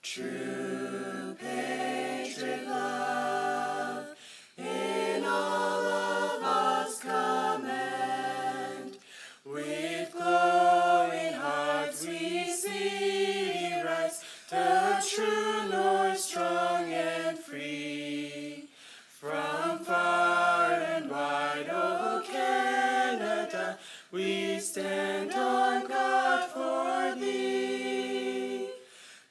true patriot love, in all of us command. With glowing hearts we see rise, the true North strong and free. From far and wide, O Canada, we stand on guard for thee.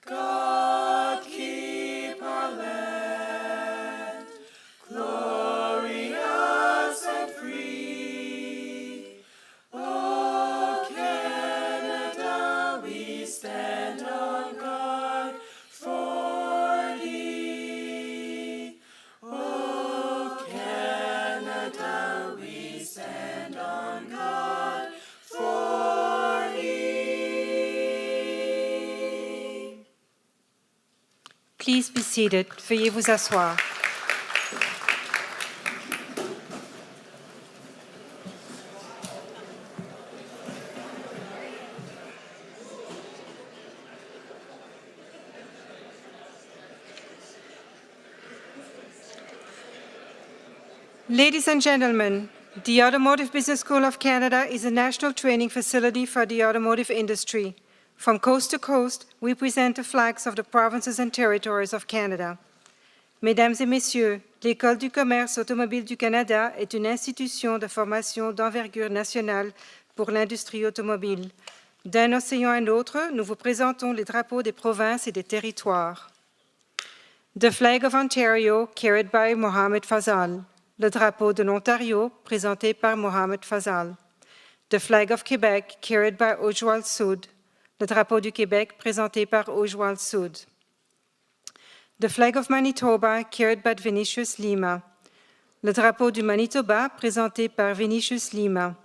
God keep our land, glorious and free. O Canada, we stand on guard for thee. O Canada, we stand on guard for thee. Please be seated. Veuillez vous asseoir. Ladies and gentlemen, the Automotive Business School of Canada is a national training facility for the automotive industry. From coast to coast, we present the flags of the provinces and territories of Canada. Mesdames et messieurs, l'École du commerce automobile du Canada est une institution de formation d'envergure nationale pour l'industrie automobile. D'un océan à l'autre, nous vous présentons les drapeaux des provinces et des territoires. The flag of Ontario, carried by Mohamed Fazal. Le drapeau de l'Ontario, présenté par Mohamed Fazal. The flag of Quebec, carried by Ojwal Soud. Le drapeau du Québec, présenté par Ojwal Soud. The flag of Manitoba, carried by Vinicius Lima. Le drapeau du Manitoba, présenté par Vinicius Lima.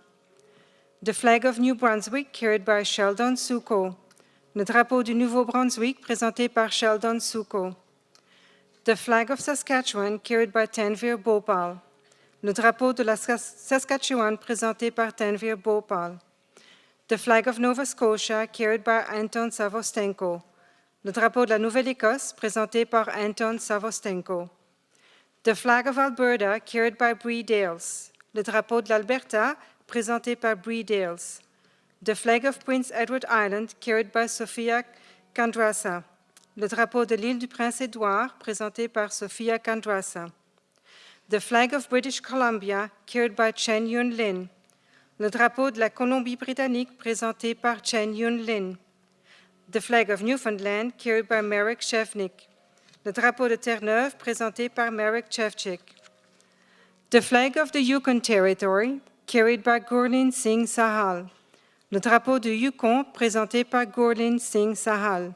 The flag of New Brunswick, carried by Sheldon Souko. Le drapeau du Nouveau-Brunswick, présenté par Sheldon Souko. The flag of Saskatchewan, carried by Tanvir Bhopal. Le drapeau de la Saskatchewan, présenté par Tanvir Bhopal. The flag of Nova Scotia, carried by Anton Savostenko. Le drapeau de la Nouvelle-Écosse, présenté par Anton Savostenko. The flag of Alberta, carried by Bree Dales. Le drapeau de l'Alberta, présenté par Bree Dales. The flag of Prince Edward Island, carried by Sofia Kandrasa. Le drapeau de l'île du Prince-Édouard, présenté par Sofia Kandrasa. The flag of British Columbia, carried by Chen Yun Lin. Le drapeau de la Colombie-Britannique, présenté par Chen Yun Lin. The flag of Newfoundland, carried by Marek Shevnik. Le drapeau de Terre-Neuve, présenté par Marek Shevchik. The flag of the Yukon Territory, carried by Gurleen Singh Sahal. Le drapeau du Yukon, présenté par Gurleen Singh Sahal.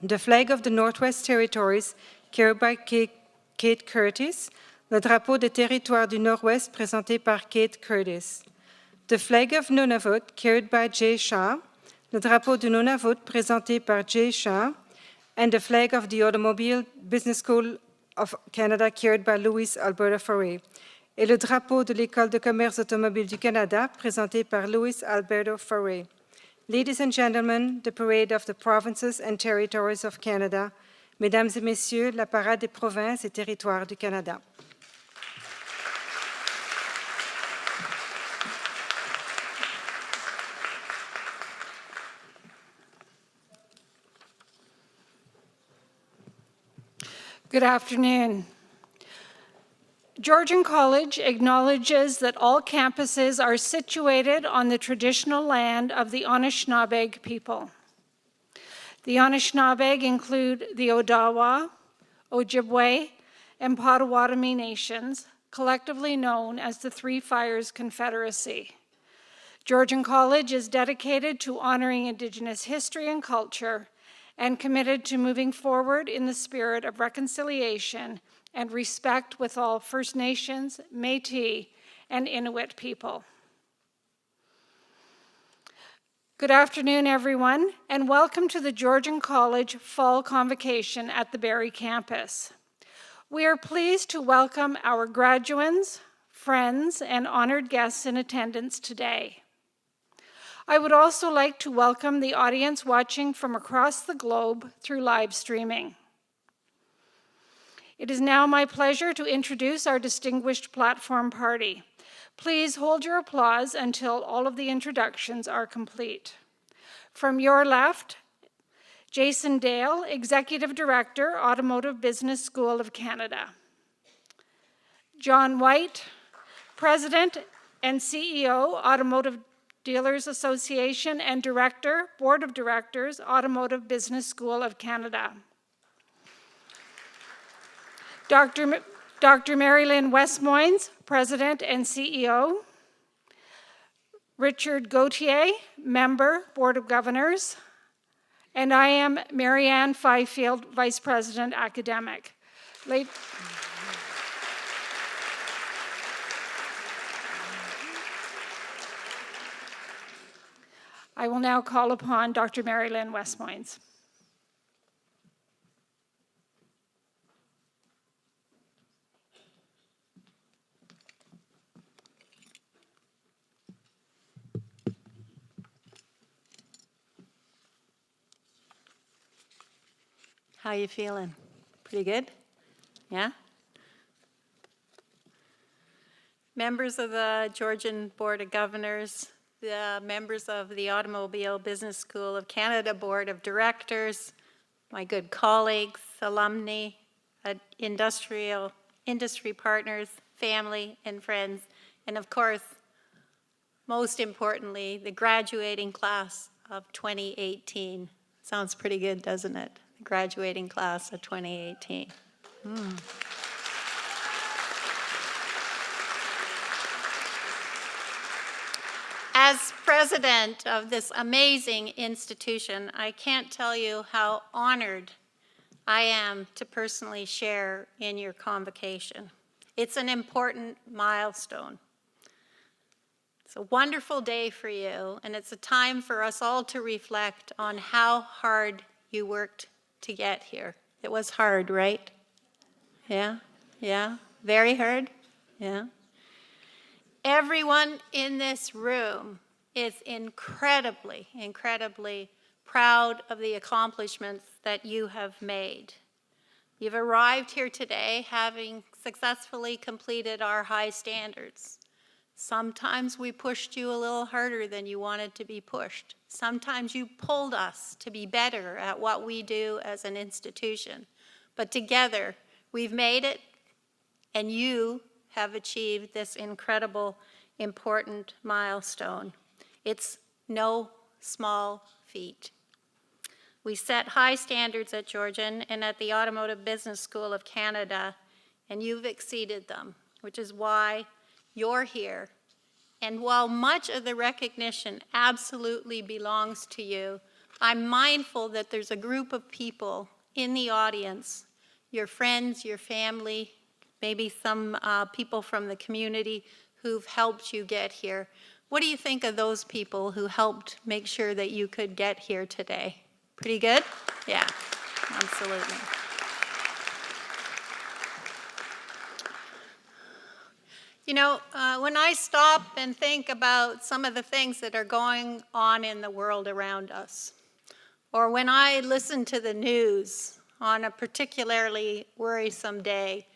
The flag of the Northwest Territories, carried by Kate Curtis. Le drapeau des territoires du Nord-Ouest, présenté par Kate Curtis. The flag of Nunavut, carried by Jay Shah. Le drapeau du Nunavut, présenté par Jay Shah. And the flag of the Automobile Business School of Canada, carried by Louis Alberta Faure. Et le drapeau de l'École de commerce automobile du Canada, présenté par Louis Alberto Faure. Ladies and gentlemen, the parade of the provinces and territories of Canada. Mesdames et messieurs, la parade des provinces et territoires du Canada. Good afternoon. Georgian College acknowledges that all campuses are situated on the traditional land of the Anishinaabe people. The Anishinaabe include the Odawa, Ojibwe, and Potawatomi nations, collectively known as the Three Fires Confederacy. Georgian College is dedicated to honoring Indigenous history and culture and committed to moving forward in the spirit of reconciliation and respect with all First Nations, Métis, and Inuit people. Good afternoon, everyone, and welcome to the Georgian College Fall Convocation at the Barrie campus. We are pleased to welcome our graduands, friends, and honored guests in attendance today. I would also like to welcome the audience watching from across the globe through live streaming. It is now my pleasure to introduce our distinguished platform party. Please hold your applause until all of the introductions are complete. From your left, Jason Dale, Executive Director, Automotive Business School of Canada. John White, President and CEO, Automotive Dealers Association, and Director, Board of Directors, Automotive Business School of Canada. Dr. Mary Lynn Westmoynes, President and CEO. Richard Gauthier, Member, Board of Governors. And I am Marianne Fifield, Vice President, Academic. I will now call upon Dr. Mary Lynn Westmoynes. How you feeling? Pretty good? Yeah? Members of the Georgian Board of Governors, the members of the Automobile Business School of Canada Board of Directors, my good colleagues, alumni, industry partners, family and friends, and of course, most importantly, the graduating class of 2018. Sounds pretty good, doesn't it? The graduating class of 2018. As president of this amazing institution, I can't tell you how honored I am to personally share in your convocation. It's an important milestone. It's a wonderful day for you, and it's a time for us all to reflect on how hard you worked to get here. It was hard, right? Yeah? Yeah? Very hard? Yeah? Everyone in this room is incredibly, incredibly proud of the accomplishments that you have made. You've arrived here today having successfully completed our high standards. Sometimes we pushed you a little harder than you wanted to be pushed. Sometimes you pulled us to be better at what we do as an institution. But together, we've made it, and you have achieved this incredible, important milestone. It's no small feat. We set high standards at Georgian and at the Automotive Business School of Canada, and you've exceeded them, which is why you're here. And while much of the recognition absolutely belongs to you, I'm mindful that there's a group of people in the audience, your friends, your family, maybe some people from the community who've helped you get here. What do you think of those people who helped make sure that you could get here today? Pretty good? Yeah, absolutely. You know, when I stop and think about some of the things that are going on in the world around us, or when I listen to the news on a particularly worrisome day,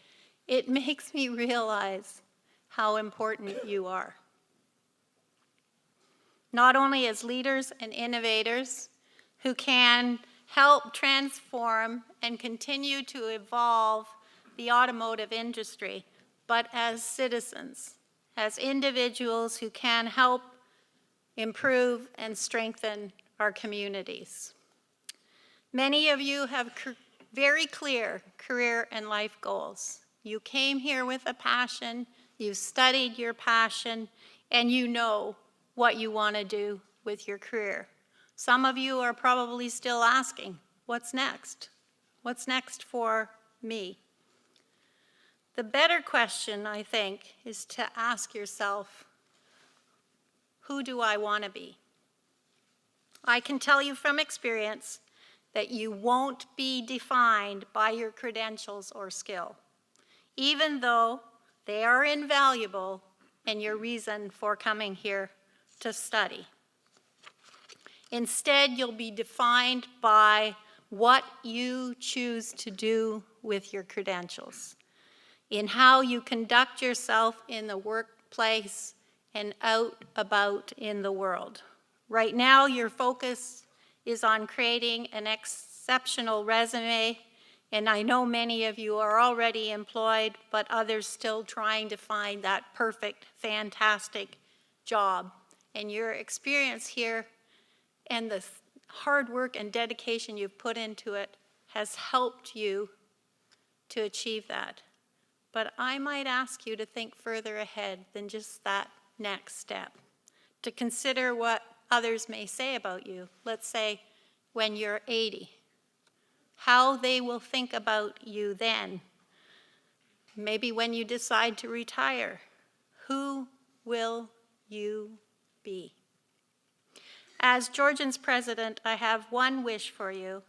it makes me realize how important you are. Not only as leaders and innovators who can help transform and continue to evolve the automotive industry, but as citizens, as individuals who can help improve and strengthen our communities. Many of you have very clear career and life goals. You came here with a passion, you studied your passion, and you know what you want to do with your career. Some of you are probably still asking, what's next? What's next for me? The better question, I think, is to ask yourself, who do I want to be? I can tell you from experience that you won't be defined by your credentials or skill, even though they are invaluable and your reason for coming here to study. Instead, you'll be defined by what you choose to do with your credentials, in how you conduct yourself in the workplace and out about in the world. Right now, your focus is on creating an exceptional resume, and I know many of you are already employed, but others still trying to find that perfect, fantastic job. And your experience here and the hard work and dedication you've put into it has helped you to achieve that. But I might ask you to think further ahead than just that next step, to consider what others may say about you. Let's say when you're 80, how they will think about you then. Maybe when you decide to retire, who will you be? As Georgian's president, I have one wish for you,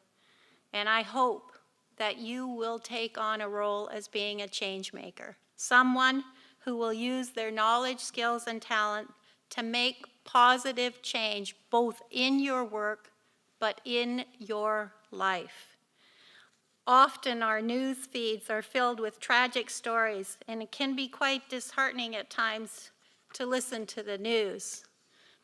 and I hope that you will take on a role as being a change maker, someone who will use their knowledge, skills, and talent to make positive change both in your work but in your life. Often our news feeds are filled with tragic stories, and it can be quite disheartening at times to listen to the news.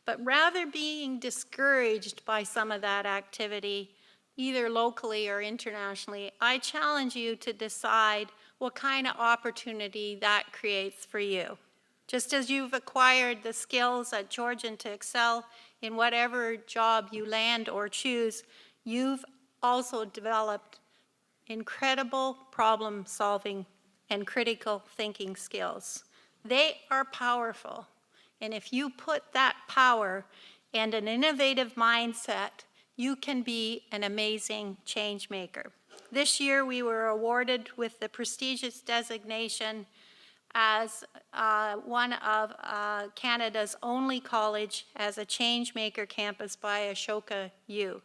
But rather being discouraged by some of that activity, either locally or internationally, I challenge you to decide what kind of opportunity that creates for you. Just as you've acquired the skills at Georgian to excel in whatever job you land or choose, you've also developed incredible problem-solving and critical thinking skills. They are powerful, and if you put that power and an innovative mindset, you can be an amazing change maker. This year, we were awarded with the prestigious designation as one of Canada's only college as a change maker campus by Ashoka U.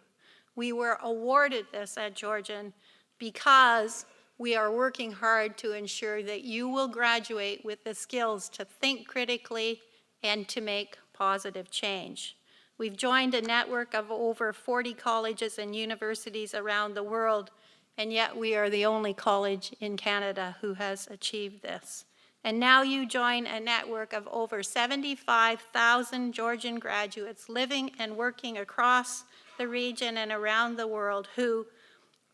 We were awarded this at Georgian because we are working hard to ensure that you will graduate with the skills to think critically and to make positive change. We've joined a network of over 40 colleges and universities around the world, and yet we are the only college in Canada who has achieved this. And now you join a network of over 75,000 Georgian graduates living and working across the region and around the world who,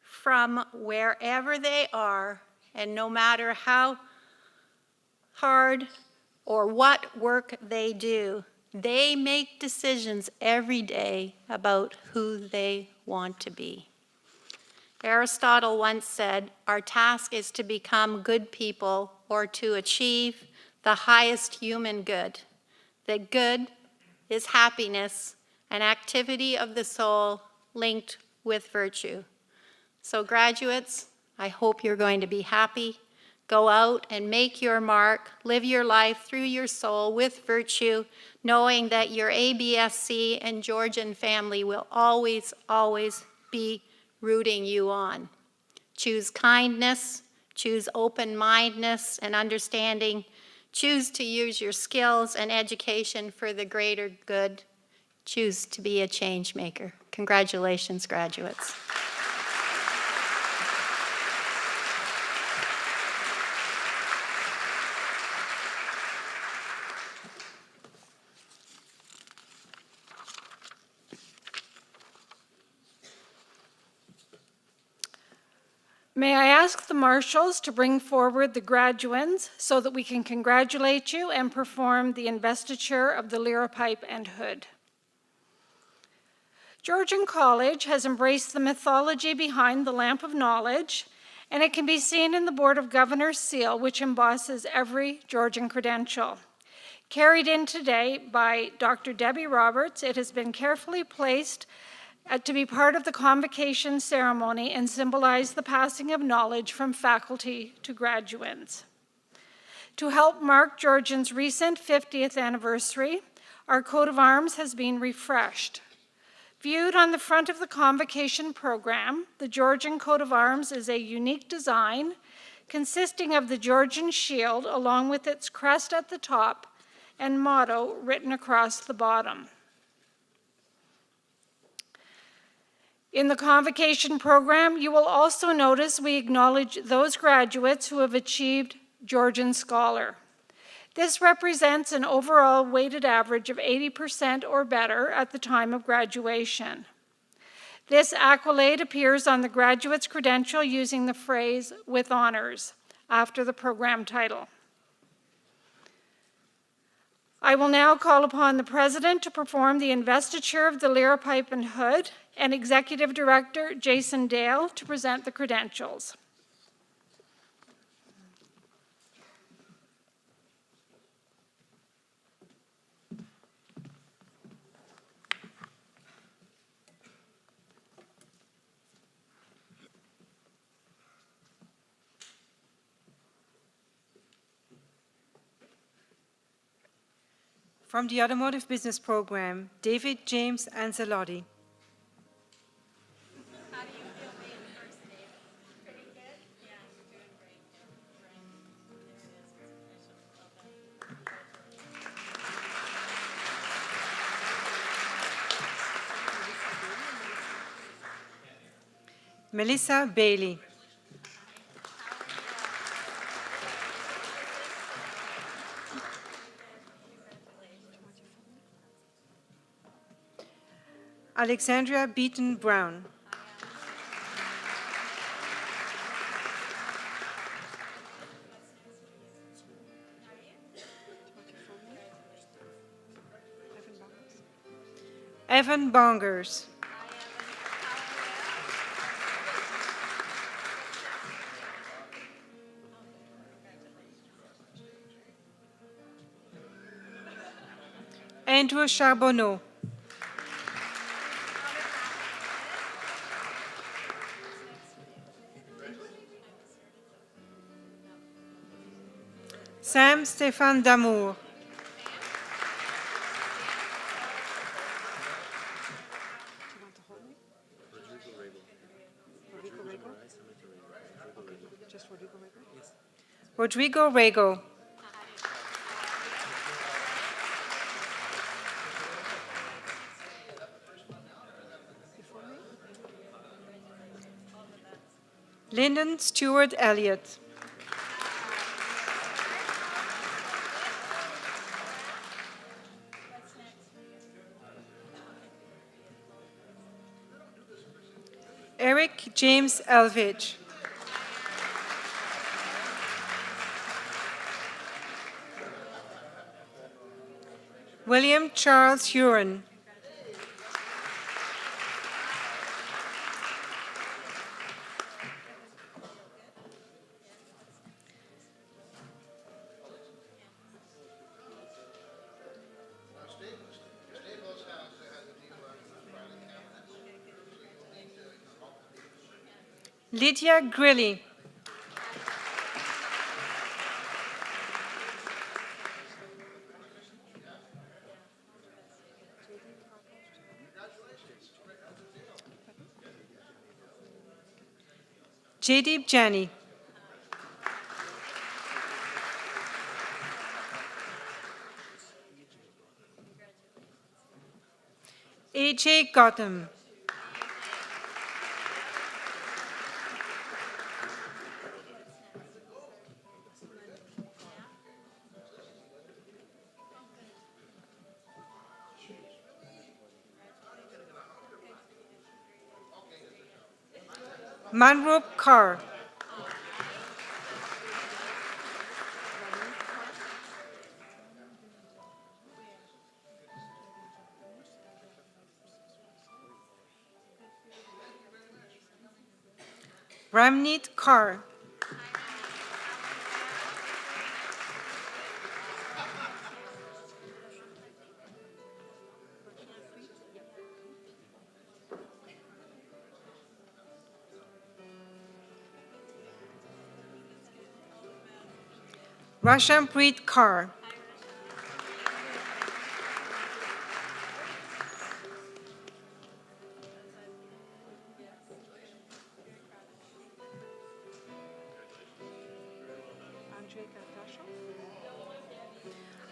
from wherever they are, and no matter how hard or what work they do, they make decisions every day about who they want to be. Aristotle once said, "Our task is to become good people or to achieve the highest human good." That good is happiness, an activity of the soul linked with virtue. So graduates, I hope you're going to be happy. Go out and make your mark, live your life through your soul with virtue, knowing that your ABSC and Georgian family will always, always be rooting you on. Choose kindness, choose open-mindedness and understanding, choose to use your skills and education for the greater good, choose to be a change maker. Congratulations, graduates. May I ask the marshals to bring forward the graduands so that we can congratulate you and perform the investiture of the lyra pipe and hood. Georgian College has embraced the mythology behind the lamp of knowledge, and it can be seen in the Board of Governors seal, which embosses every Georgian credential. Carried in today by Dr. Debbie Roberts, it has been carefully placed to be part of the convocation ceremony and symbolize the passing of knowledge from faculty to graduates. To help mark Georgian's recent 50th anniversary, our coat of arms has been refreshed. Viewed on the front of the convocation program, the Georgian coat of arms is a unique design consisting of the Georgian shield along with its crest at the top and motto written across the bottom. In the Convocation program, you will also notice we acknowledge those graduates who have achieved Georgian Scholar. This represents an overall weighted average of 80% or better at the time of graduation. This accolade appears on the graduate's credential using the phrase "with honors" after the program title. I will now call upon the President to perform the investiture of the Lyra Pipe and Hood and Executive Director Jason Dale to present the credentials. From the Automotive Business Program, David James Ancelotti. How do you feel being first, David? Pretty good? Yeah, you're doing great. Melissa Bailey. Alexandria Beaton Brown. Evan Bongers. Andrew Charbonneau. Sam Stéphane Damour. Rodrigo Rego. Lyndon Stewart Elliott. Eric James Elvidge. William Charles Huron. Lydia Grilly. Jaydeep Jani. AJ Gotham. Manroop Kaur. Ramneet Kaur. Rashampreet Kaur.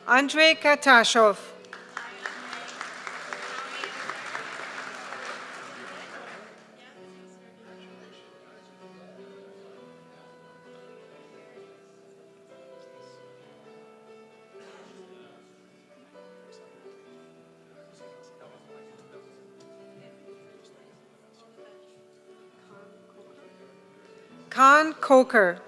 Andrei Katashov. Khan Coker.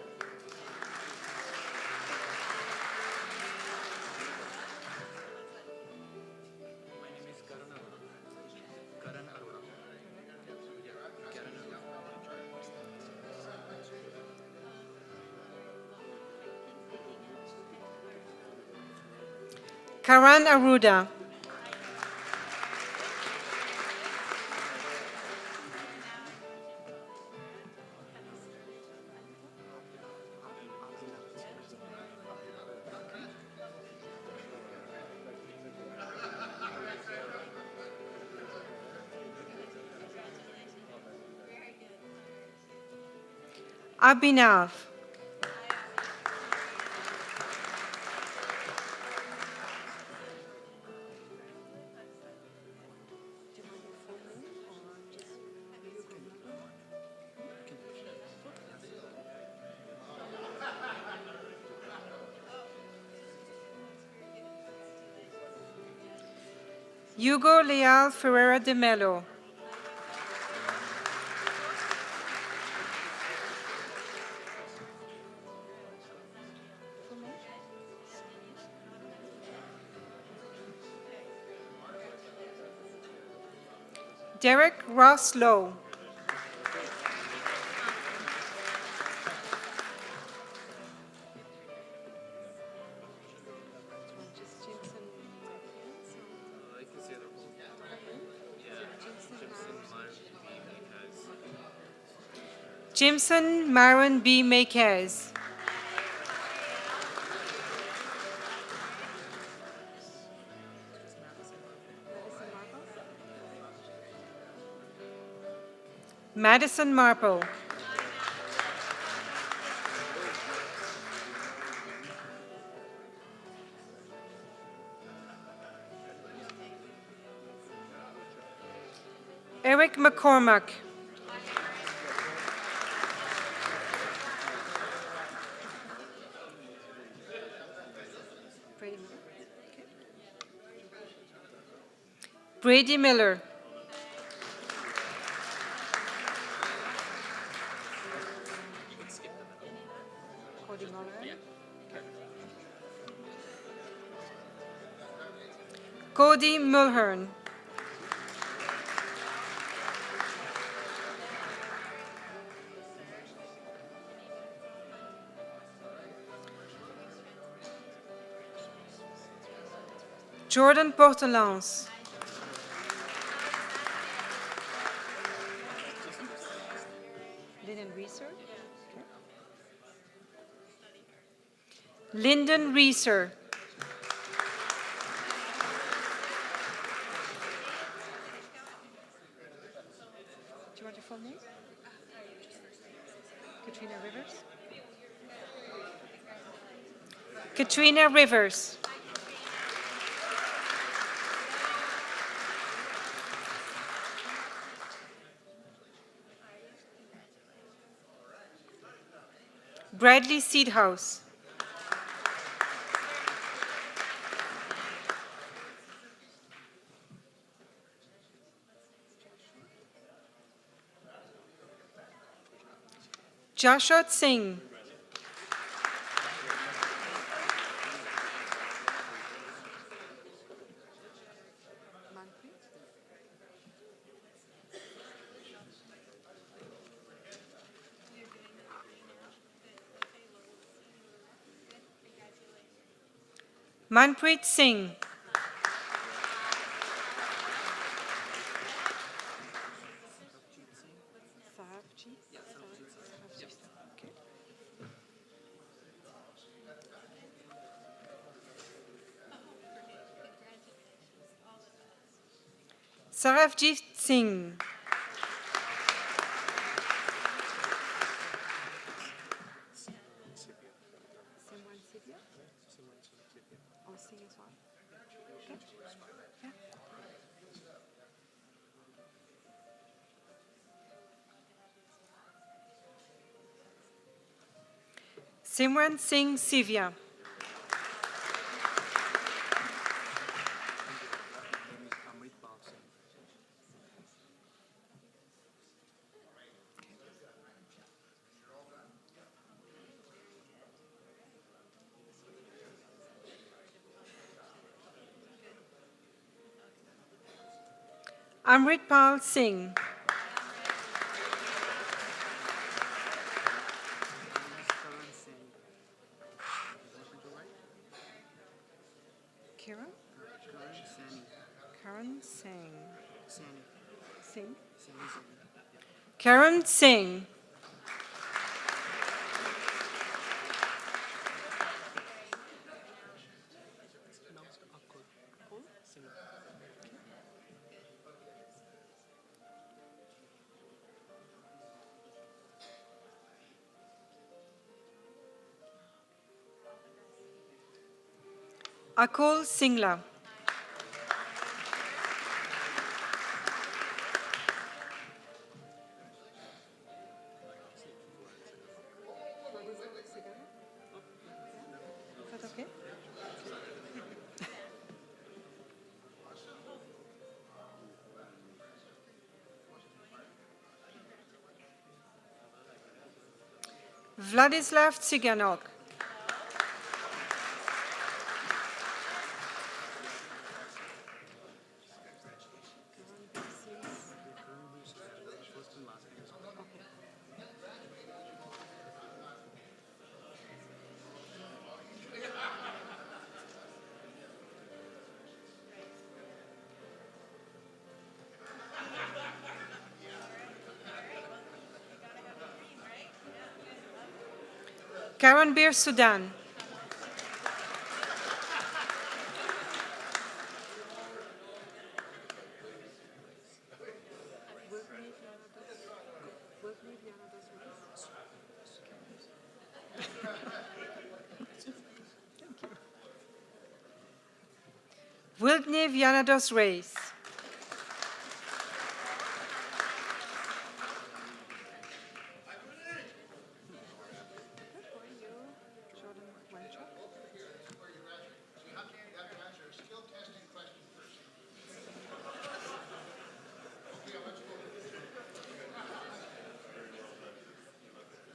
Karan Aruda. Abhinav. Hugo Leal Ferreira de Mello. Derek Ross Lowe. Jimson Maron B. Makez. Madison Marple. Eric McCormack. Brady Miller. Cody Mulhern. Jordan Portelance. Lyndon Reeser. Do you want your full name? Katrina Rivers. Katrina Rivers. Bradley Seedhouse. Joshua Singh. Manpreet Singh. Saravjit Singh. Simran Singh Sivya. Amritpal Singh. Kira? Karan Singh. Singh? Karan Singh. Akul Singla. Is that okay? Vladislav Tsiganok. Karanbir Sudan. Wildne Vianados Reis.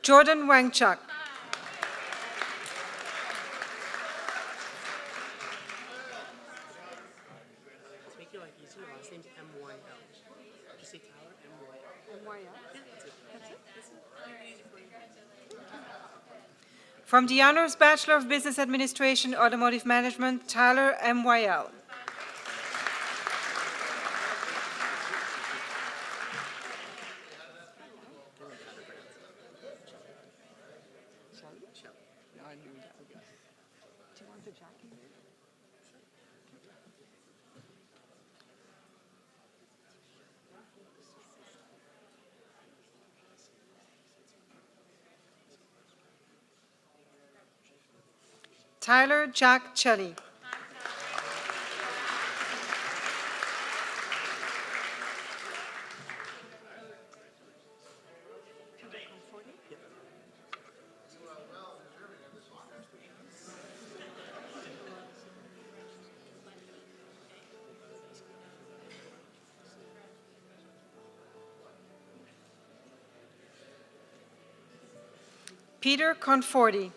Jordan Wangchuk. To make it like easier, your last name's M-Y-L. Just say Tyler, M-Y-L. M-Y-L? Yeah, that's it. That's it. Make it easy for you. From the Honors Bachelor of Business Administration, Automotive Management, Tyler MYL. Tyler Jack Chelly. Peter Conforti.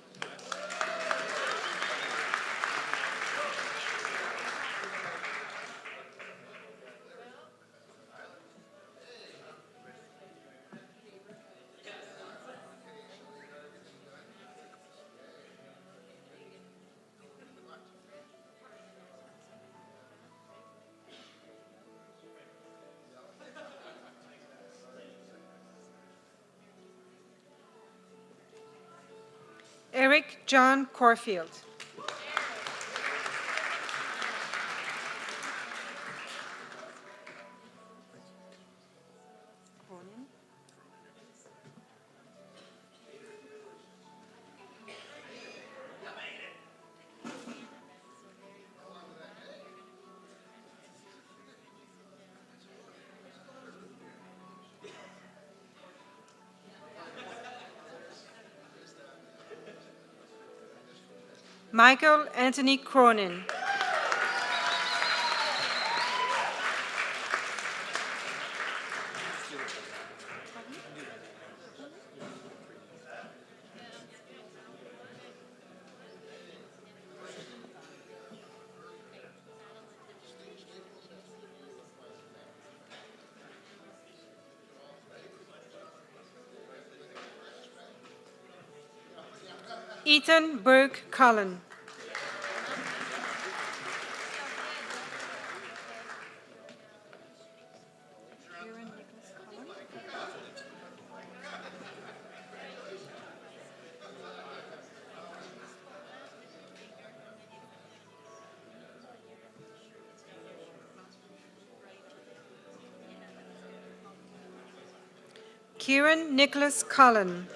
Eric John Corfield. Michael Anthony Cronin. Ethan Burke Cullen. Kieran Nicholas Cullen.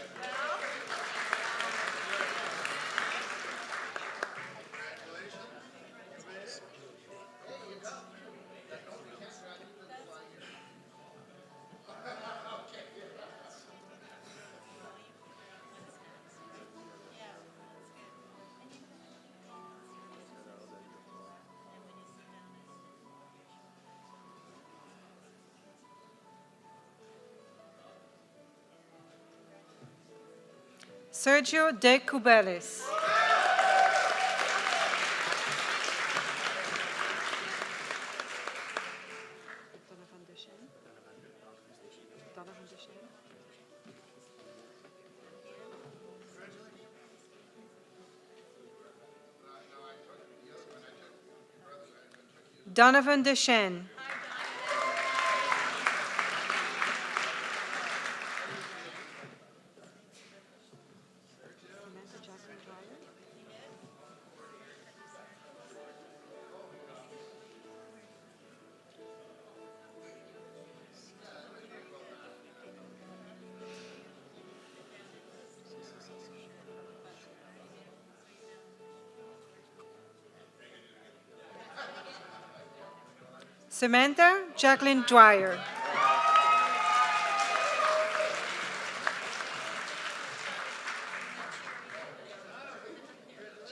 Sergio De Cubelis. Donovan Deschain. Samantha Jacqueline Dwyer.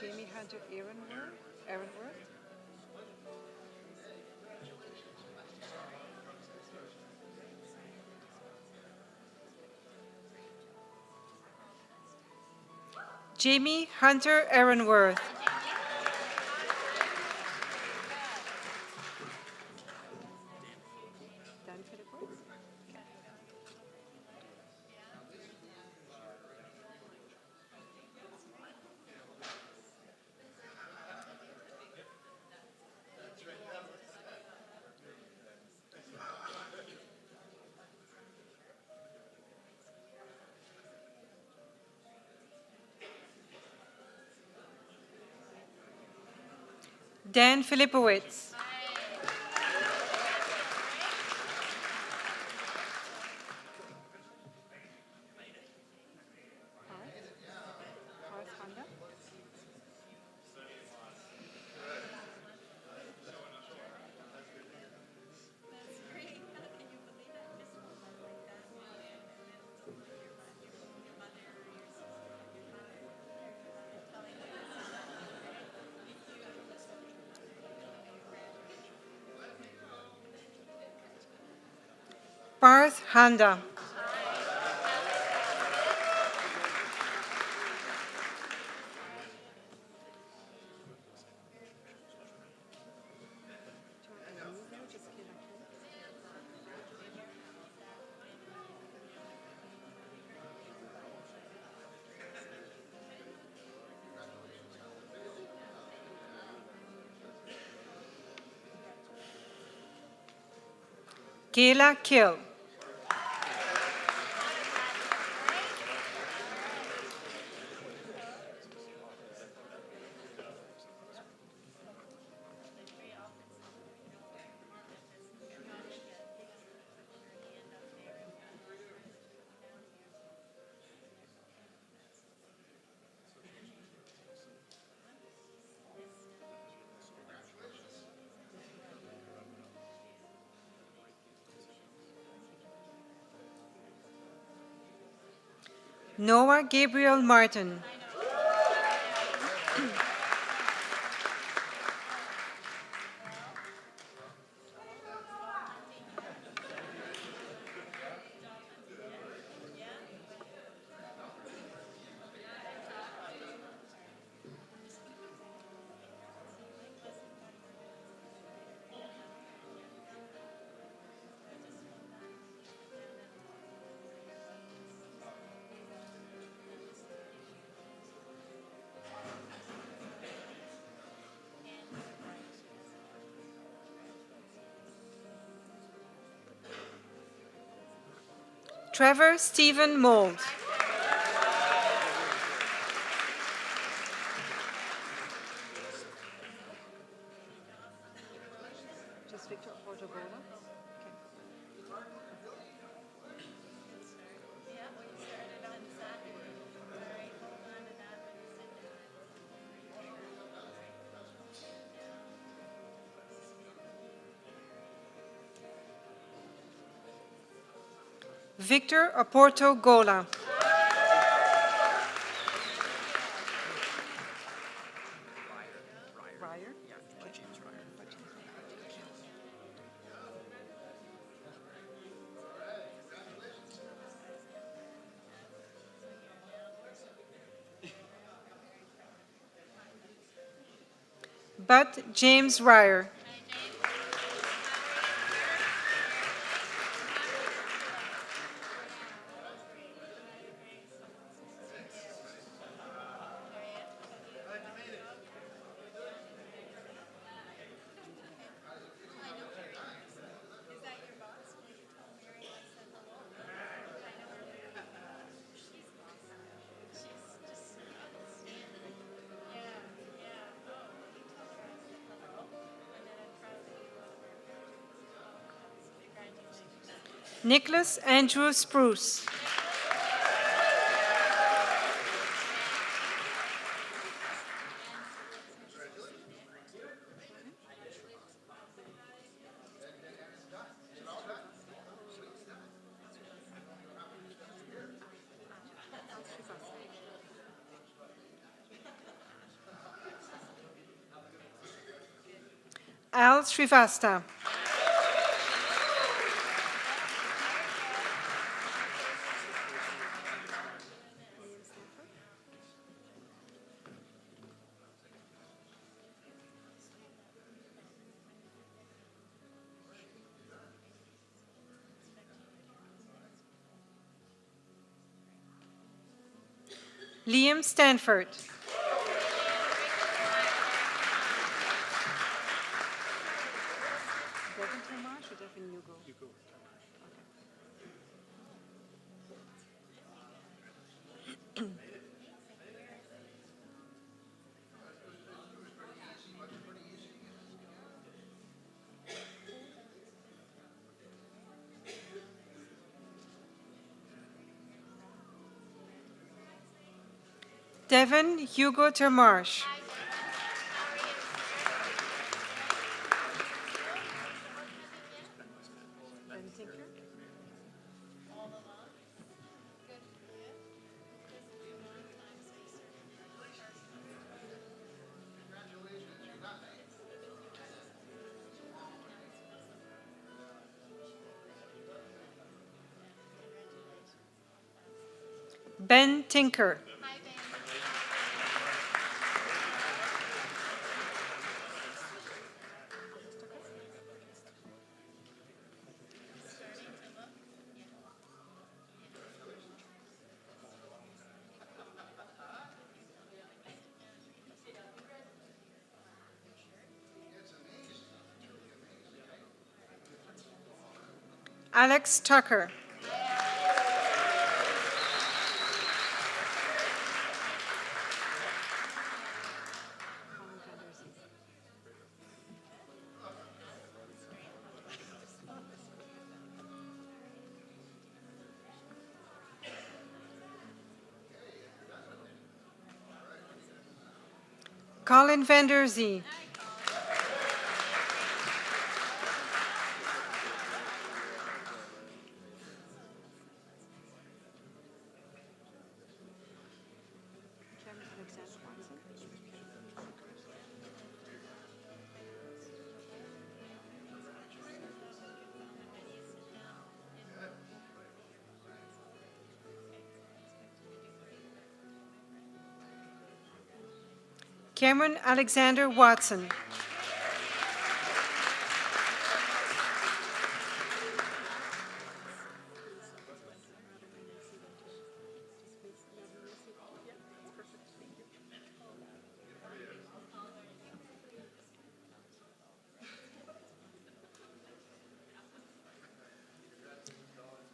Jamie Hunter Aaronworth. Jamie Hunter Aaronworth. Dan Philipowitz. Dan Filipowitz. Horace Honda. Parth Handa. Kayla Kill. Noah Gabriel Martin. Trevor Stephen Mould. Just Victor Portogola. Okay. Victor Oporto Gola. Ryer. Bud James Ryer. Nicholas Andrew Spruce. Al Srivasta. Liam Stanford. Devin Tomash or Devin Hugo? Hugo. Devin Hugo Termarsh. Ben Tinker. Ben Tinker. Alex Tucker. Colin Vanderzee. Colin Vanderzee. Cameron Alexander Watson. Cameron Alexander Watson.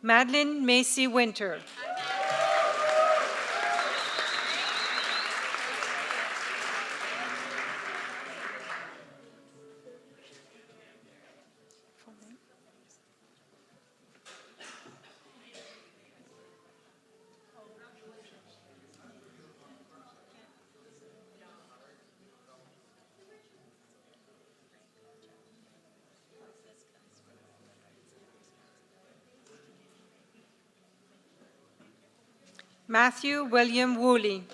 Madeline Macy Winter. Matthew William Woolley.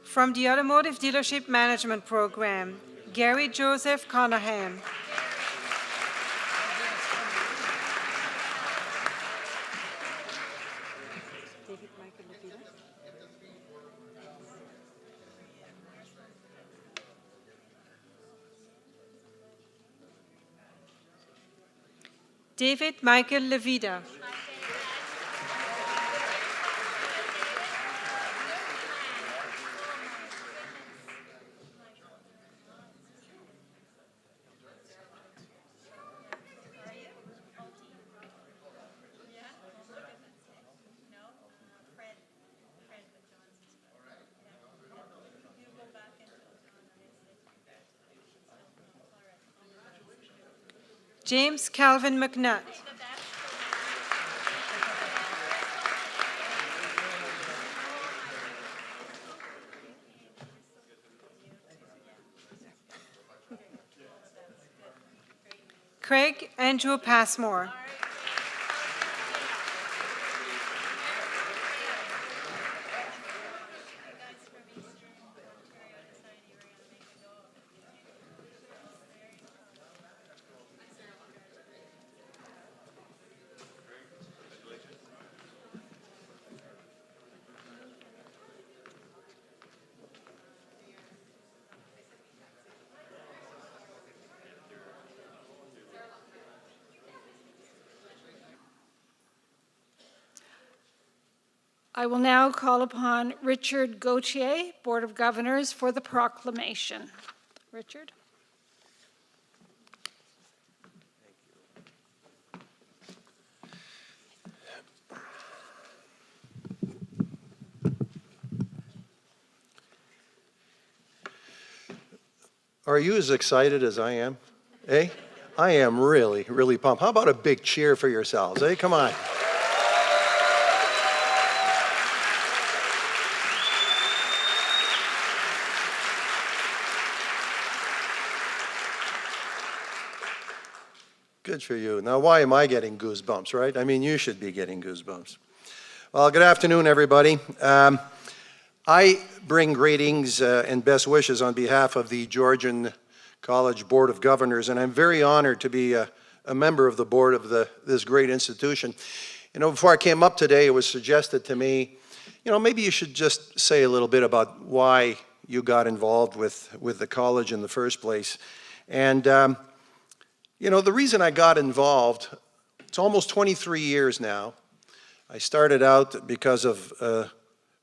From the Automotive Dealership Management Program, Gary Joseph Conaham. David Michael Levita. David Michael Levita. James Calvin McNutt. Craig Andrew Passmore. I will now call upon Richard Gauthier, Board of Governors, for the proclamation. Richard? Are you as excited as I am? Eh? I am really, really pumped. How about a big cheer for yourselves, eh? Come on. Good for you. Now, why am I getting goosebumps, right? I mean, you should be getting goosebumps. Well, good afternoon, everybody. I bring greetings and best wishes on behalf of the Georgian College Board of Governors, and I'm very honored to be a member of the board of this great institution. You know, before I came up today, it was suggested to me, you know, maybe you should just say a little bit about why you got involved with the college in the first place. And, you know, the reason I got involved, it's almost 23 years now. I started out because of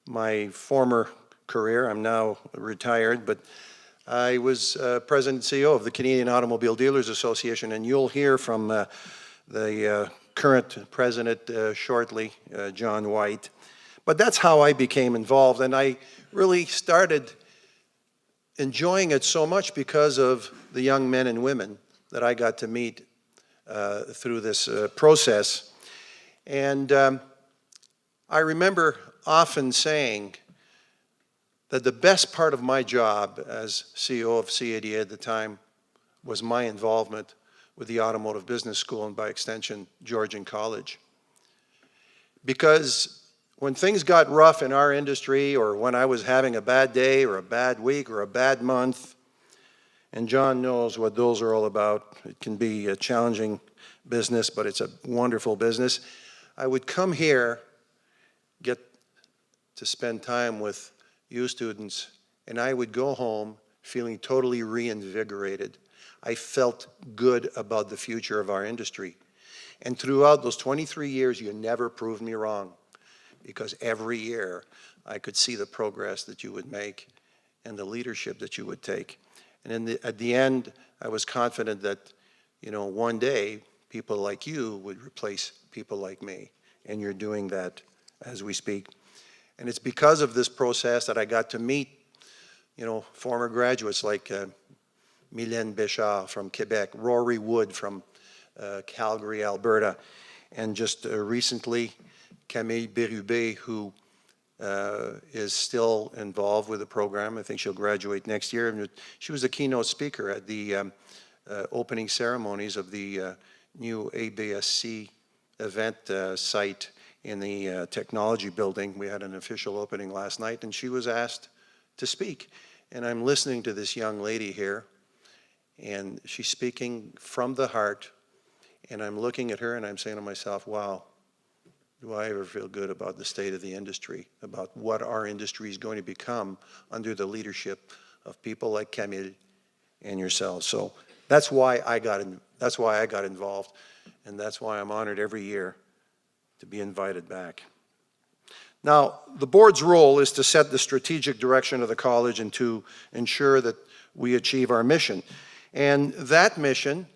my former career. I'm now retired, but I was president and CEO of the Canadian Automobile Dealers Association, and you'll hear from the current president shortly, John White. But that's how I became involved, and I really started enjoying it so much because of the young men and women that I got to meet through this process. And I remember often saying that the best part of my job as CEO of CADA at the time was my involvement with the Automotive Business School and by extension Georgian College. Because when things got rough in our industry, or when I was having a bad day or a bad week or a bad month, and John knows what those are all about, it can be a challenging business, but it's a wonderful business, I would come here, get to spend time with you students, and I would go home feeling totally reinvigorated. I felt good about the future of our industry. And throughout those 23 years, you never proved me wrong, because every year I could see the progress that you would make and the leadership that you would take. And at the end, I was confident that, you know, one day people like you would replace people like me. And you're doing that as we speak. And it's because of this process that I got to meet, you know, former graduates like Mylène Béchard from Quebec, Rory Wood from Calgary, Alberta, and just recently Camille Bérubé, who is still involved with the program. I think she'll graduate next year. She was a keynote speaker at the opening ceremonies of the new ABSC event site in the technology building. We had an official opening last night, and she was asked to speak. And I'm listening to this young lady here, and she's speaking from the heart, and I'm looking at her and I'm saying to myself, wow, do I ever feel good about the state of the industry, about what our industry is going to become under the leadership of people like Camille and yourselves. So that's why I got involved, and that's why I'm honored every year to be invited back. Now, the board's role is to set the strategic direction of the college and to ensure that we achieve our mission. And that mission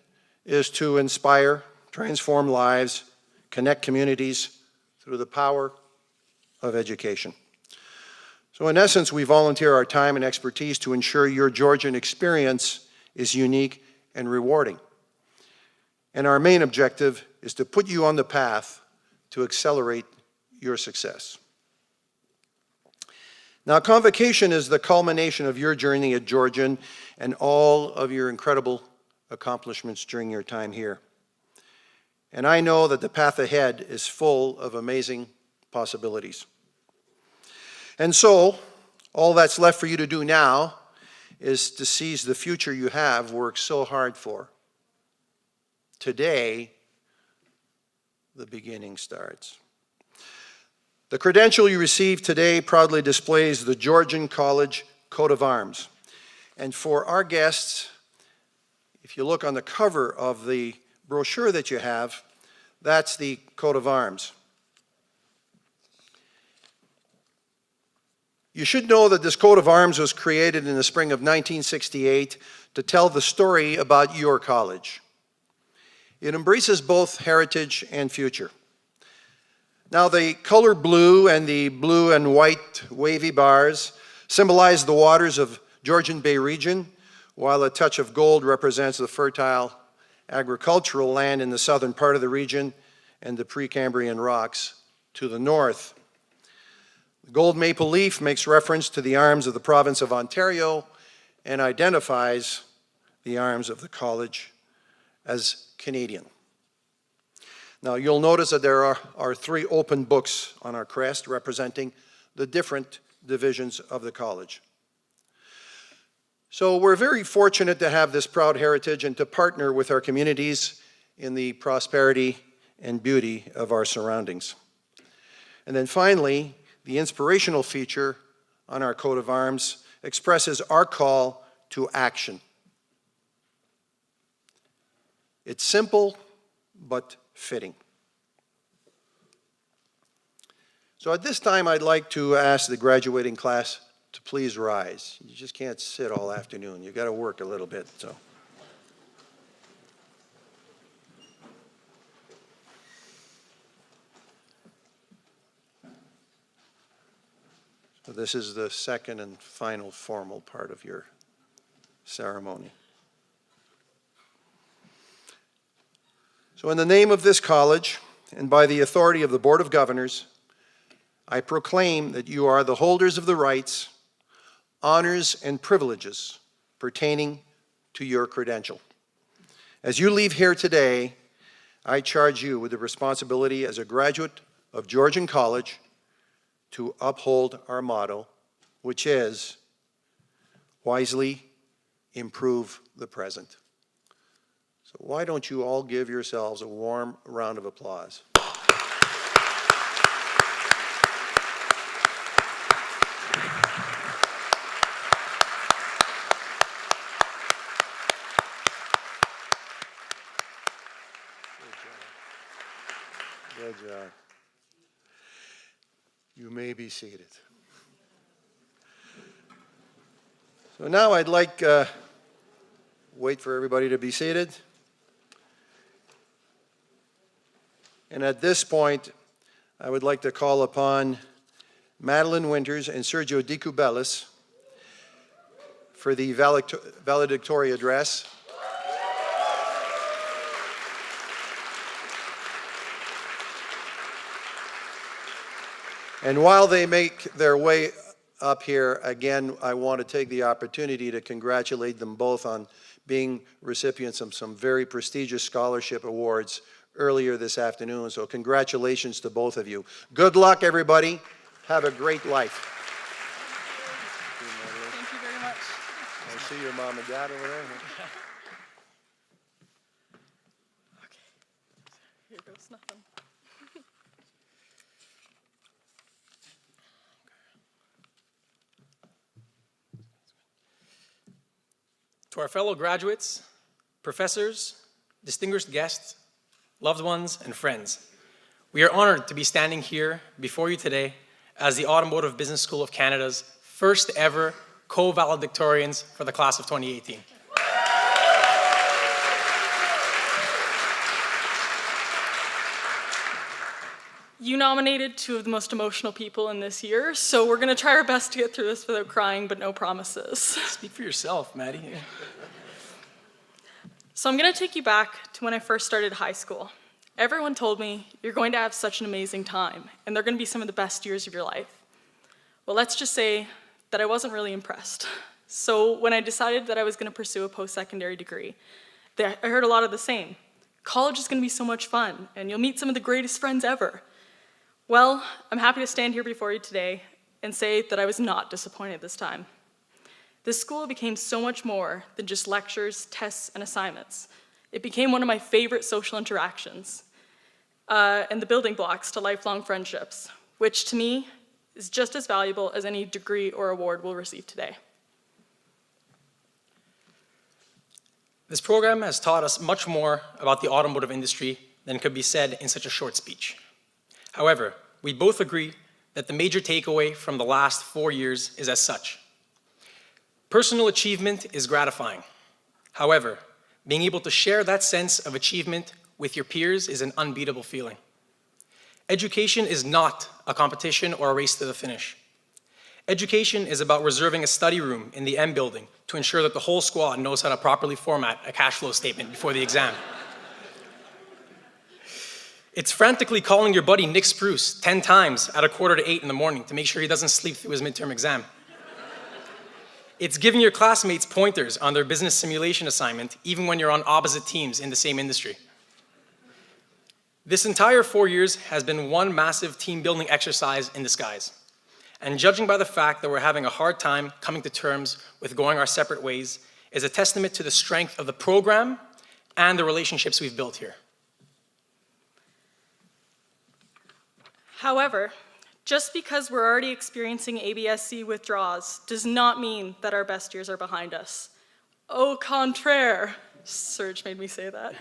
is to inspire, transform lives, connect communities through the power of education. So in essence, we volunteer our time and expertise to ensure your Georgian experience is unique and rewarding. And our main objective is to put you on the path to accelerate your success. Now, Convocation is the culmination of your journey at Georgian and all of your incredible accomplishments during your time here. And I know that the path ahead is full of amazing possibilities. And so, all that's left for you to do now is to seize the future you have worked so hard for. Today, the beginning starts. The credential you receive today proudly displays the Georgian College coat of arms. And for our guests, if you look on the cover of the brochure that you have, that's the coat of arms. You should know that this coat of arms was created in the spring of 1968 to tell the story about your college. It embraces both heritage and future. Now, the color blue and the blue and white wavy bars symbolize the waters of Georgian Bay region, while a touch of gold represents the fertile agricultural land in the southern part of the region and the Precambrian rocks to the north. The gold maple leaf makes reference to the arms of the province of Ontario and identifies the arms of the college as Canadian. Now, you'll notice that there are 3 open books on our crest representing the different divisions of the college. So we're very fortunate to have this proud heritage and to partner with our communities in the prosperity and beauty of our surroundings. And then finally, the inspirational feature on our coat of arms expresses our call to action. It's simple, but fitting. So at this time, I'd like to ask the graduating class to please rise. You just can't sit all afternoon. You've got to work a little bit. So this is the second and final formal part of your ceremony. So in the name of this college, and by the authority of the Board of Governors, I proclaim that you are the holders of the rights, honors, and privileges pertaining to your credential. As you leave here today, I charge you with the responsibility as a graduate of Georgian College to uphold our motto, which is wisely improve the present. So why don't you all give yourselves a warm round of applause? Good job. You may be seated. So now I'd like, wait for everybody to be seated. And at this point, I would like to call upon Madeline Winters and Sergio Di Cubelis for the valedictory address. And while they make their way up here, again, I want to take the opportunity to congratulate them both on being recipients of some very prestigious scholarship awards earlier this afternoon. So congratulations to both of you. Good luck, everybody. Have a great life. Thank you very much. I see your mom and dad over there. Okay. Here goes nothing. To our fellow graduates, professors, distinguished guests, loved ones, and friends, we are honored to be standing here before you today as the Automotive Business School of Canada's first ever co-valedictorians for the class of 2018. You nominated two of the most emotional people in this year, so we're gonna try our best to get through this without crying, but no promises. Speak for yourself, Maddie. So I'm gonna take you back to when I first started high school. Everyone told me, you're going to have such an amazing time, and they're gonna be some of the best years of your life. Well, let's just say that I wasn't really impressed. So when I decided that I was gonna pursue a post-secondary degree, I heard a lot of the same. College is gonna be so much fun, and you'll meet some of the greatest friends ever. Well, I'm happy to stand here before you today and say that I was not disappointed this time. This school became so much more than just lectures, tests, and assignments. It became one of my favorite social interactions and the building blocks to lifelong friendships, which to me is just as valuable as any degree or award we'll receive today. This program has taught us much more about the automotive industry than could be said in such a short speech. However, we both agree that the major takeaway from the last 4 years is as such. Personal achievement is gratifying. However, being able to share that sense of achievement with your peers is an unbeatable feeling. Education is not a competition or a race to the finish. Education is about reserving a study room in the M building to ensure that the whole squad knows how to properly format a cash flow statement before the exam. It's frantically calling your buddy Nick Spruce 10 times at 7:45 in the morning to make sure he doesn't sleep through his midterm exam. It's giving your classmates pointers on their business simulation assignment even when you're on opposite teams in the same industry. This entire 4 years has been one massive team building exercise in disguise. And judging by the fact that we're having a hard time coming to terms with going our separate ways is a testament to the strength of the program and the relationships we've built here. However, just because we're already experiencing ABSC withdrawals does not mean that our best years are behind us. Au contraire, Serge made me say that.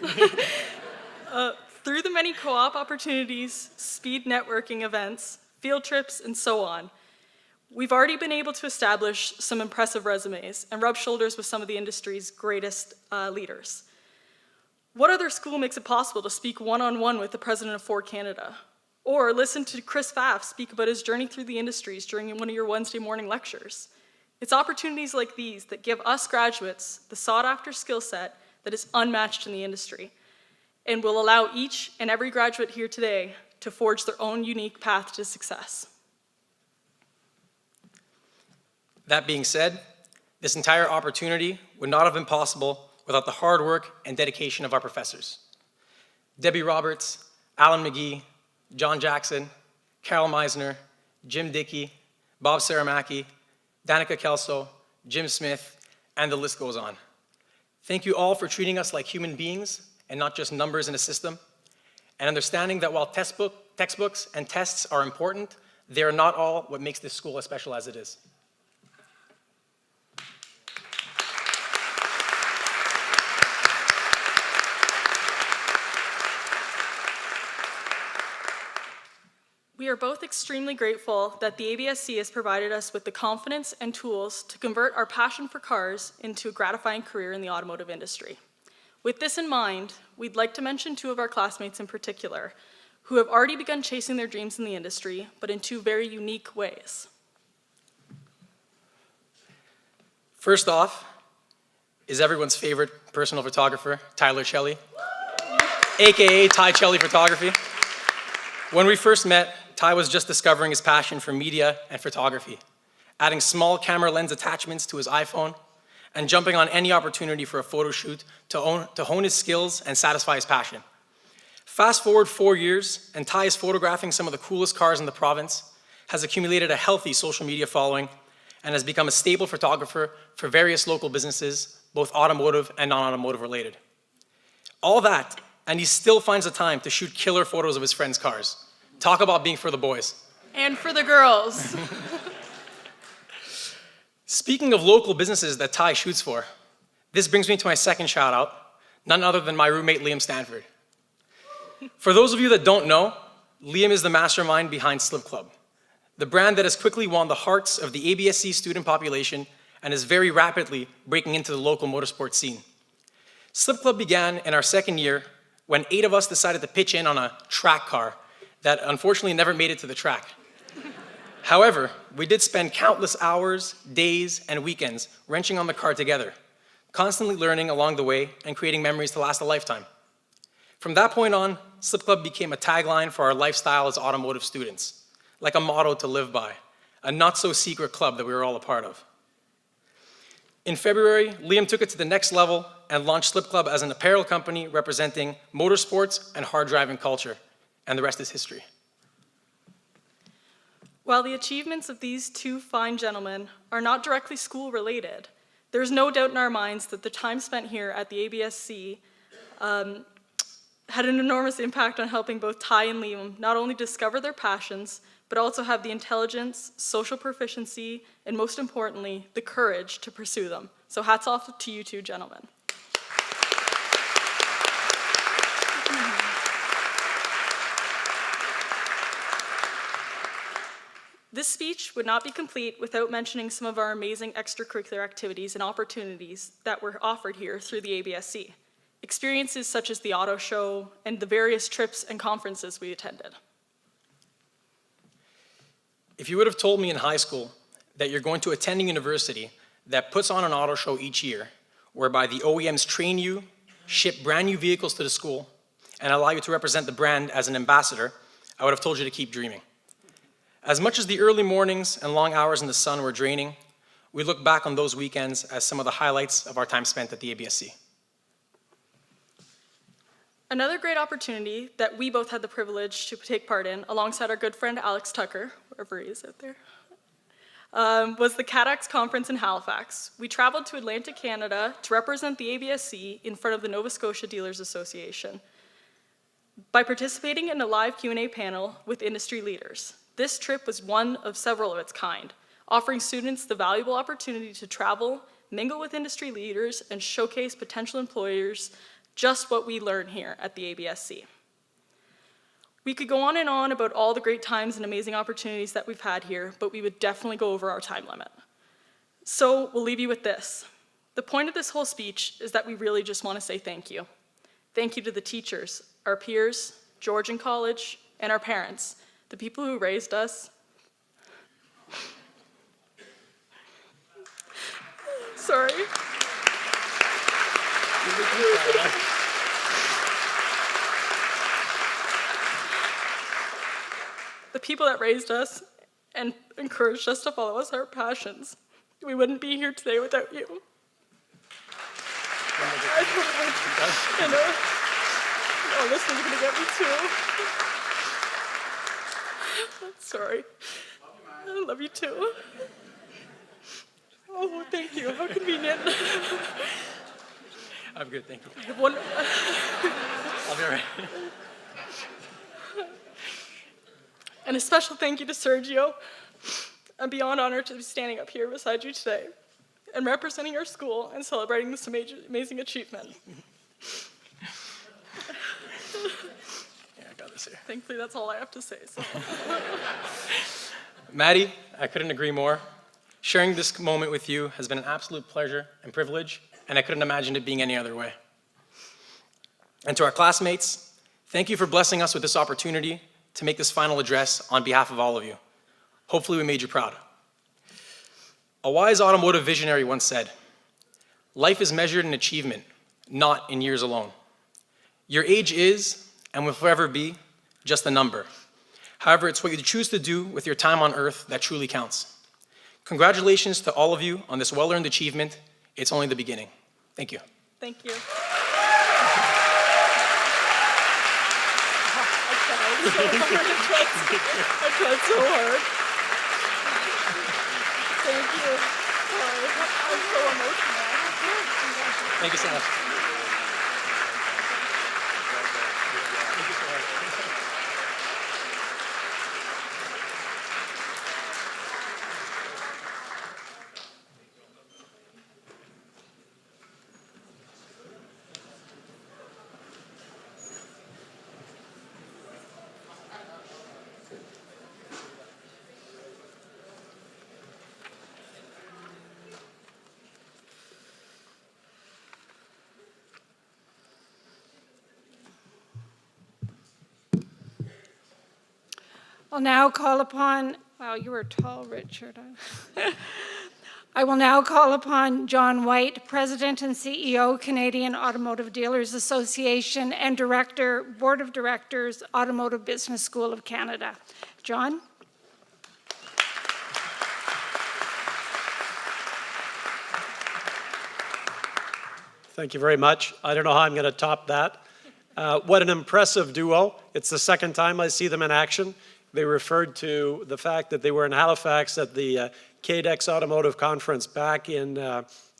Through the many co-op opportunities, speed networking events, field trips, and so on, we've already been able to establish some impressive resumes and rub shoulders with some of the industry's greatest leaders. What other school makes it possible to speak one-on-one with the president of Ford Canada? Or listen to Chris Pfaff speak about his journey through the industries during one of your Wednesday morning lectures. It's opportunities like these that give us graduates the sought-after skill set that is unmatched in the industry and will allow each and every graduate here today to forge their own unique path to success. That being said, this entire opportunity would not have been possible without the hard work and dedication of our professors. Debbie Roberts, Alan McGee, John Jackson, Carol Meisner, Jim Dickey, Bob Saramaki, Danica Kelso, Jim Smith, and the list goes on. Thank you all for treating us like human beings and not just numbers in a system, and understanding that while textbooks and tests are important, they are not all what makes this school as special as it is. We are both extremely grateful that the ABSC has provided us with the confidence and tools to convert our passion for cars into a gratifying career in the automotive industry. With this in mind, we'd like to mention two of our classmates in particular, who have already begun chasing their dreams in the industry, but in two very unique ways. First off is everyone's favorite personal photographer, Tyler Shelley, AKA Ty Shelley Photography. When we first met, Ty was just discovering his passion for media and photography, adding small camera lens attachments to his iPhone, and jumping on any opportunity for a photo shoot to hone his skills and satisfy his passion. Fast forward 4 years, and Ty is photographing some of the coolest cars in the province, has accumulated a healthy social media following, and has become a stable photographer for various local businesses, both automotive and non-automotive related. All that, and he still finds the time to shoot killer photos of his friends' cars. Talk about being for the boys. And for the girls. Speaking of local businesses that Ty shoots for, this brings me to my second shout out, none other than my roommate Liam Stanford. For those of you that don't know, Liam is the mastermind behind Slip Club, the brand that has quickly won the hearts of the ABSC student population and is very rapidly breaking into the local motorsport scene. Slip Club began in our second year when 8 of us decided to pitch in on a track car that unfortunately never made it to the track. However, we did spend countless hours, days, and weekends wrenching on the car together, constantly learning along the way and creating memories to last a lifetime. From that point on, Slip Club became a tagline for our lifestyle as automotive students, like a motto to live by, a not-so-secret club that we were all a part of. In February, Liam took it to the next level and launched Slip Club as an apparel company representing motorsports and hard driving culture, and the rest is history. While the achievements of these two fine gentlemen are not directly school-related, there is no doubt in our minds that the time spent here at the ABSC had an enormous impact on helping both Ty and Liam not only discover their passions, but also have the intelligence, social proficiency, and most importantly, the courage to pursue them. So hats off to you two gentlemen. This speech would not be complete without mentioning some of our amazing extracurricular activities and opportunities that were offered here through the ABSC. Experiences such as the auto show and the various trips and conferences we attended. If you would have told me in high school that you're going to attend a university that puts on an auto show each year, whereby the OEMs train you, ship brand new vehicles to the school, and allow you to represent the brand as an ambassador, I would have told you to keep dreaming. As much as the early mornings and long hours in the sun were draining, we look back on those weekends as some of the highlights of our time spent at the ABSC. Another great opportunity that we both had the privilege to take part in, alongside our good friend Alex Tucker, wherever he is out there, was the CADAX conference in Halifax. We traveled to Atlantic Canada to represent the ABSC in front of the Nova Scotia Dealers Association by participating in a live Q&A panel with industry leaders. This trip was one of several of its kind, offering students the valuable opportunity to travel, mingle with industry leaders, and showcase potential employers just what we learn here at the ABSC. We could go on and on about all the great times and amazing opportunities that we've had here, but we would definitely go over our time limit. So we'll leave you with this. The point of this whole speech is that we really just want to say thank you. Thank you to the teachers, our peers, Georgian College, and our parents, the people who raised us. Sorry. The people that raised us and encouraged us to follow our passions. We wouldn't be here today without you. I know. Oh, this one's gonna get me too. Sorry. I love you too. Oh, thank you. How convenient. I'm good, thank you. I have one. I'll be all right. And a special thank you to Sergio. I'm beyond honored to be standing up here beside you today and representing our school and celebrating this amazing achievement. Yeah, I got this. this year. Thankfully, that's all I have to say. So. Maddie, I couldn't agree more. Sharing this moment with you has been an absolute pleasure and privilege, and I couldn't imagine it being any other way. And to our classmates, thank you for blessing us with this opportunity to make this final address on behalf of all of you. Hopefully we made you proud. A wise automotive visionary once said, "Life is measured in achievement, not in years alone. Your age is, and will forever be, just a number. However, it's what you choose to do with your time on earth that truly counts." Congratulations to all of you on this well-earned achievement. It's only the beginning. Thank you. Thank you. I tried so hard. Thank you. Sorry, I'm so emotional. Thank you so much. I'll now call upon, wow, you were tall, Richard. I will now call upon John White, President and CEO, Canadian Automotive Dealers Association, and Director, Board of Directors, Automotive Business School of Canada. John? Thank you very much. I don't know how I'm going to top that. What an impressive duo. It's the second time I see them in action. They referred to the fact that they were in Halifax at the KDEX Automotive Conference back in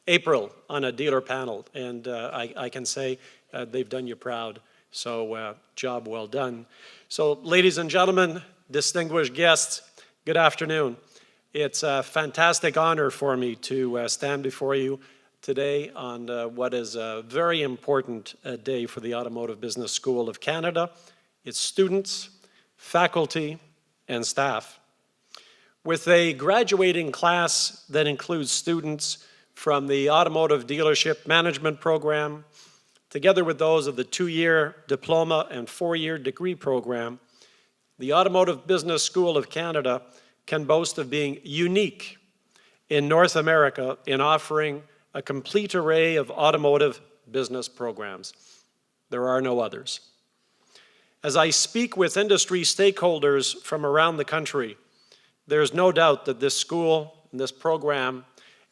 April on a dealer panel, and I can say they've done you proud. So job well done. So ladies and gentlemen, distinguished guests, good afternoon. It's a fantastic honor for me to stand before you today on what is a very important day for the Automotive Business School of Canada, its students, faculty, and staff. With a graduating class that includes students from the Automotive Dealership Management Program, together with those of the 2-year diploma and 4-year degree program, the Automotive Business School of Canada can boast of being unique in North America in offering a complete array of automotive business programs. There are no others. As I speak with industry stakeholders from around the country, there's no doubt that this school and this program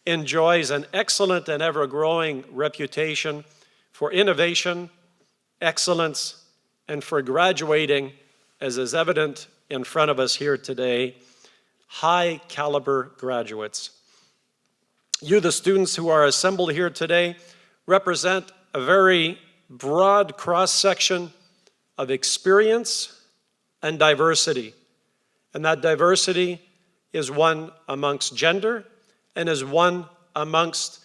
enjoys an excellent and ever-growing reputation for innovation, excellence, and for graduating, as is evident in front of us here today, high-caliber graduates. You, the students who are assembled here today, represent a very broad cross-section of experience and diversity. And that diversity is one amongst gender and is one amongst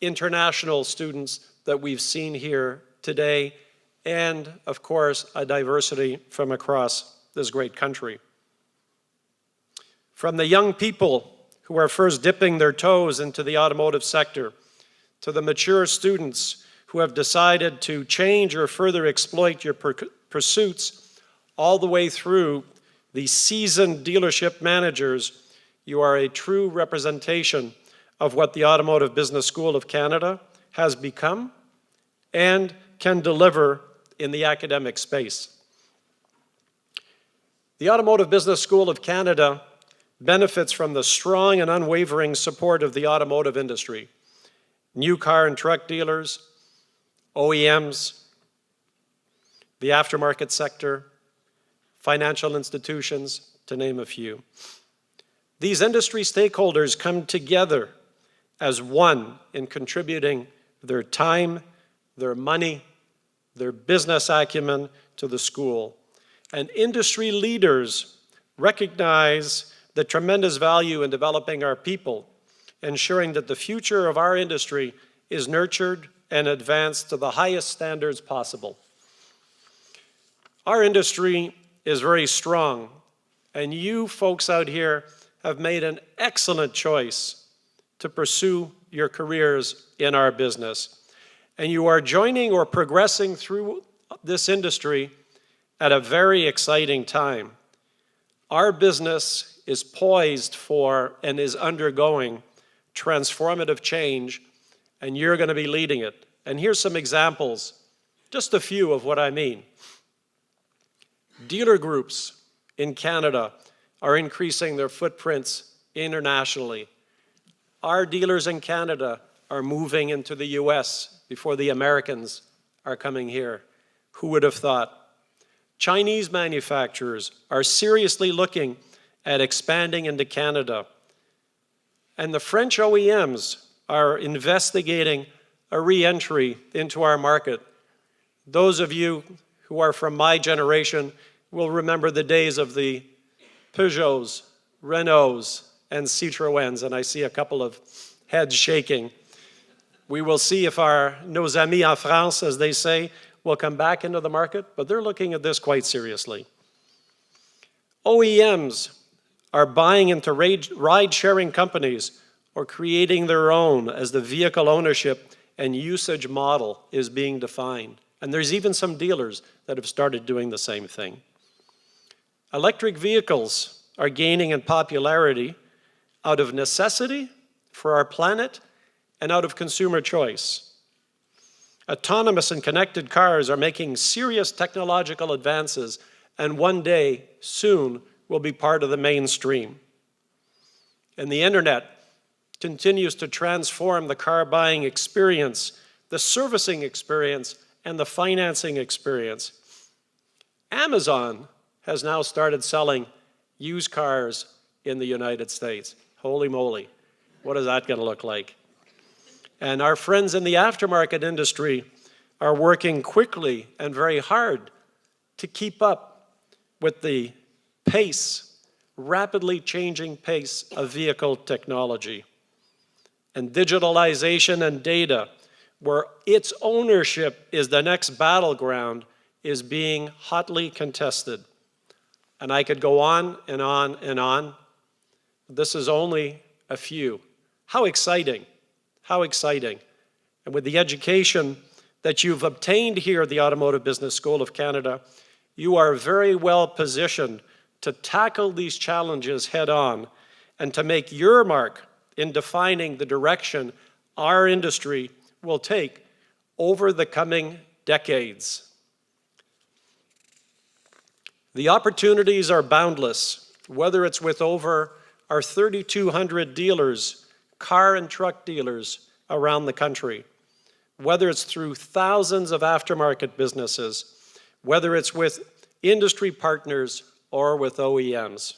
international students that we've seen here today, and of course, a diversity from across this great country. From the young people who are first dipping their toes into the automotive sector, to the mature students who have decided to change or further exploit your pursuits, all the way through the seasoned dealership managers, you are a true representation of what the Automotive Business School of Canada has become and can deliver in the academic space. The Automotive Business School of Canada benefits from the strong and unwavering support of the automotive industry, new car and truck dealers, OEMs, the aftermarket sector, financial institutions, to name a few. These industry stakeholders come together as one in contributing their time, their money, their business acumen to the school. And industry leaders recognize the tremendous value in developing our people, ensuring that the future of our industry is nurtured and advanced to the highest standards possible. Our industry is very strong, and you folks out here have made an excellent choice to pursue your careers in our business. And you are joining or progressing through this industry at a very exciting time. Our business is poised for and is undergoing transformative change, and you're going to be leading it. And here's some examples, just a few of what I mean. Dealer groups in Canada are increasing their footprints internationally. Our dealers in Canada are moving into the US before the Americans are coming here. Who would have thought? Chinese manufacturers are seriously looking at expanding into Canada. And the French OEMs are investigating a re-entry into our market. Those of you who are from my generation will remember the days of the Peugeots, Renaults, and Citroëns, and I see a couple of heads shaking. We will see if nos amis en France, as they say, will come back into the market, but they're looking at this quite seriously. OEMs are buying into ride-sharing companies or creating their own as the vehicle ownership and usage model is being defined. And there's even some dealers that have started doing the same thing. Electric vehicles are gaining in popularity out of necessity for our planet and out of consumer choice. Autonomous and connected cars are making serious technological advances, and one day, soon, will be part of the mainstream. And the internet continues to transform the car buying experience, the servicing experience, and the financing experience. Amazon has now started selling used cars in the United States. Holy moly, what is that going to look like? And our friends in the aftermarket industry are working quickly and very hard to keep up with the pace, rapidly changing pace of vehicle technology. And digitalization and data, where its ownership is the next battleground, is being hotly contested. And I could go on and on and on. This is only a few. How exciting, how exciting. And with the education that you've obtained here at the Automotive Business School of Canada, you are very well positioned to tackle these challenges head on and to make your mark in defining the direction our industry will take over the coming decades. The opportunities are boundless, whether it's with over our 3,200 dealers, car and truck dealers around the country, whether it's through thousands of aftermarket businesses, whether it's with industry partners or with OEMs.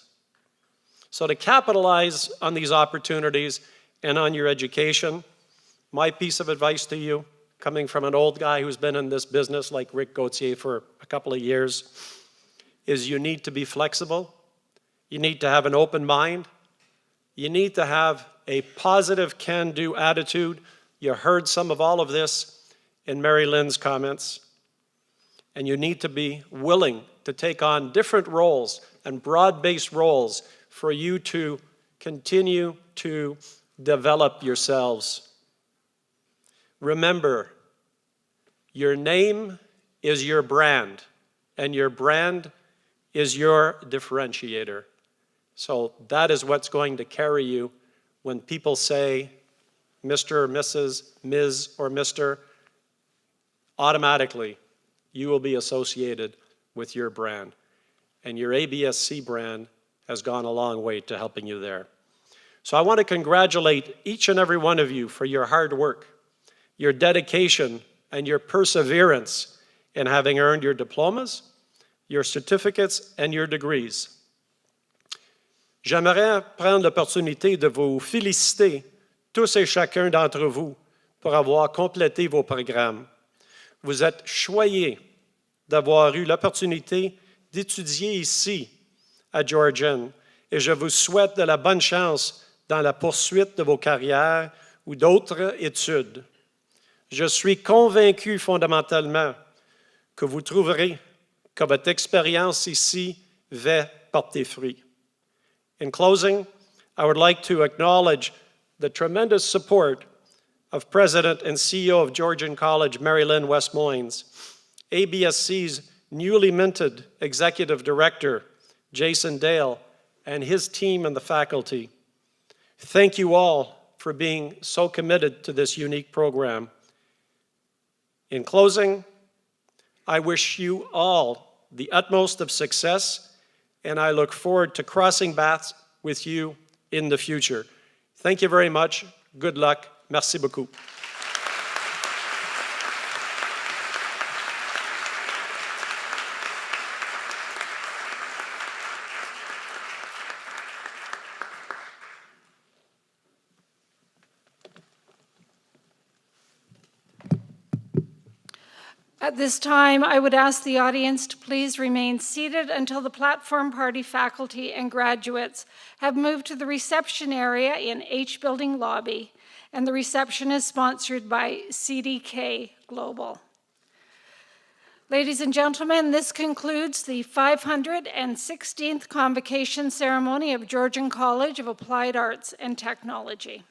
So to capitalize on these opportunities and on your education, my piece of advice to you, coming from an old guy who's been in this business like Rick Gauthier for a couple of years, is you need to be flexible, you need to have an open mind, you need to have a positive can-do attitude. You heard some of all of this in Mary Lynn's comments. And you need to be willing to take on different roles and broad-based roles for you to continue to develop yourselves. Remember, your name is your brand, and your brand is your differentiator. So that is what's going to carry you when people say Mr. or Mrs., Ms. or Mr., automatically you will be associated with your brand. And your ABSC brand has gone a long way to helping you there. So I want to congratulate each and every one of you for your hard work, your dedication, and your perseverance in having earned your diplomas, your certificates, and your degrees. J'aimerais prendre l'opportunité de vous féliciter tous et chacun d'entre vous pour avoir complété vos programmes. Vous êtes choyés d'avoir eu l'opportunité d'étudier ici à Georgian et je vous souhaite de la bonne chance dans la poursuite de vos carrières ou d'autres études. Je suis convaincu fondamentalement que vous trouverez que votre expérience ici va porter fruit. In closing, I would like to acknowledge the tremendous support of President and CEO of Georgian College, Mary Lynn Westmoynes, ABSC's newly minted Executive Director, Jason Dale, and his team and the faculty. Thank you all for being so committed to this unique program. In closing, I wish you all the utmost of success, and I look forward to crossing paths with you in the future. Thank you very much. Good luck. Merci beaucoup. At this time, I would ask the audience to please remain seated until the platform party faculty and graduates have moved to the reception area in H Building lobby, and the reception is sponsored by CDK Global. Ladies and gentlemen, this concludes the 516th Convocation ceremony of Georgian College of Applied Arts and Technology.